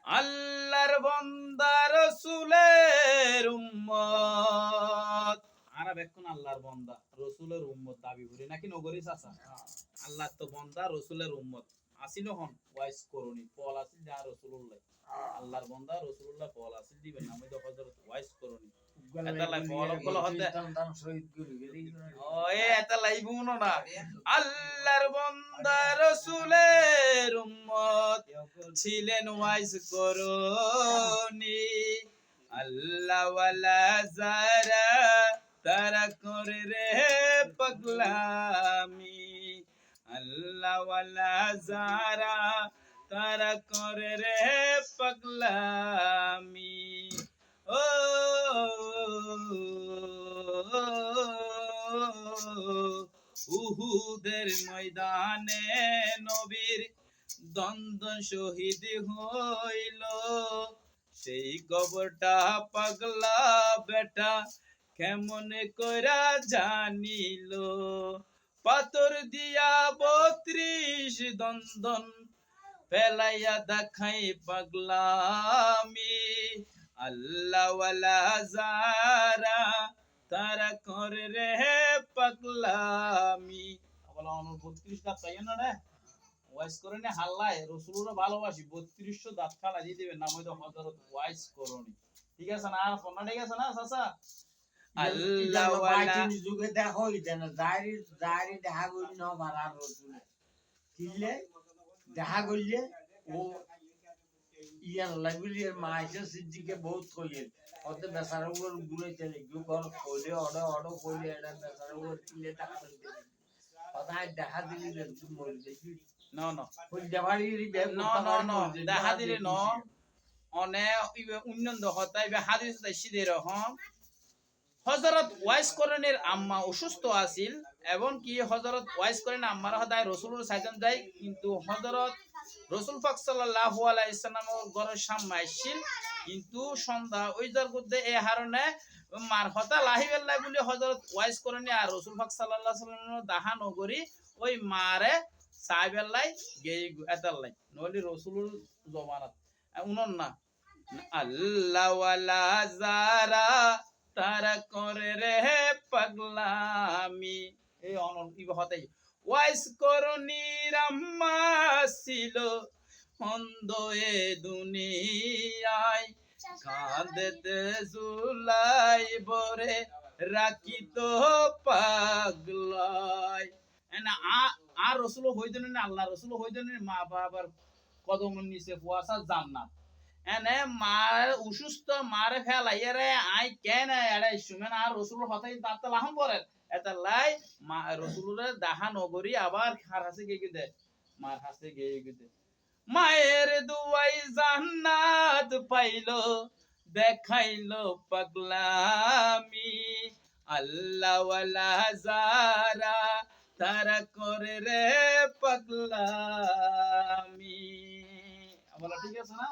আল্লাহর বান্দা রাসূলের উম্মত আরা বেক্ষণ আল্লাহর বান্দা রাসূলের উম্মত দাবি করি নাকি নগরী চাচা আল্লাহর তো বান্দা রাসূলের উম্মত আসিল হন ওয়াইস করনি পল আসিল যা রাসূলুল্লাহ আল্লাহর বান্দা রাসূলুল্লাহ পল আসিল দিবেন আমি তো হযরত ওয়াইস করনি এতালাই পল কল হতে ও এতালাই বুনো না আল্লাহর বান্দা রাসূলের উম্মত ছিলেন ওয়াইস করনি আল্লাহ ওয়ালা যারা তারা করে রে পাগলামি আল্লাহ ওয়ালা যারা তারা করে রে পাগলামি ও উহুদের ময়দানে নবীর দ্বন্দ্ব শহীদ হইল সেই কবরটা পাগলা বেটা কেমন কইরা জানিল পাথর দিয়া ৩২ দন্দন ফেলাইয়া দেখাই পাগলামি আল্লাহ ওয়ালা যারা তারা করে রে পাগলামি বলা ৩২ দাঁত পাইয়া না রে ওয়াইস করে নে হাল্লায় রাসূলুল্লাহ ভালোবাসি ৩২০০ দাঁত খালা দিয়ে দিবেন নাম হইতো হযরত ওয়াইস করনি ঠিক আছে না ফোনটা ঠিক আছে না চাচা আল্লাহ ওয়ালা যুগে দেখো ইতেন জারি জারি দেখা করি না মারার রাসূল কিলে দেখা কইলে ও ইয়ার লাগলির মাইসে সিদ্দিকে বহুত কইল ওতে বেচারা উপর ঘুরে চলে গিয়ে ঘর কইলে অড় কইলে এটা বেচারা উপর কিলে টাকা দিতে কথা দেখা দিলি তুই মরে যাবি no no ওই দেবাড়ি no দেখা দিলে ন অনে উন্নন্দ হতাই বে হাদিস তাইছি দে রহম হযরত ওয়াইস করনের আম্মা অসুস্থ আছিল এবং কি হযরত ওয়াইস করনের আম্মার হদায় রাসূলুর সাইজন যায় কিন্তু হযরত রাসূল পাক সাল্লাল্লাহু আলাইহি সাল্লামের ঘরের সামনে আসছিল কিন্তু সন্ধ্যা ওই যার মধ্যে এই হারনে মার হতা লাহিবেল্লাহ বলে হযরত ওয়াইস করনি আর রাসূল পাক সাল্লাল্লাহু আলাইহি সাল্লামের দাহা নগরী ওই মারে সাইবেল্লাহ গেই এতাল্লাই নলি রাসূলুর জমানাত উনন না আল্লাহ ওয়ালা যারা তারা করে রে পাগলামি এই অনন কি হতাই ওয়াইস করনি রাম্মা ছিল অন্ধ এ দুনিয়ায় কাঁদতে জুলাই বরে রাখি তো পাগলাই না আর রাসূল হইতেন না আল্লাহ রাসূল হইতেন মা বাবার কদম নিচে ফুয়াসা জান্নাত এনে মার অসুস্থ মারে ফেলাইয়া রে আই কেন এড়াই সুমেন আর রাসূল হতাই তাতে লাহম পড়ে এটা লাই মা রাসূলের দাহা নগরী আবার খার হাসে গিয়ে দে মার হাসে গিয়ে দে মায়ের দুয়াই জান্নাত পাইলো দেখাইলো পাগলামি আল্লাহ ওয়ালা যারা তারা করে রে পাগলামি বলা ঠিক আছে না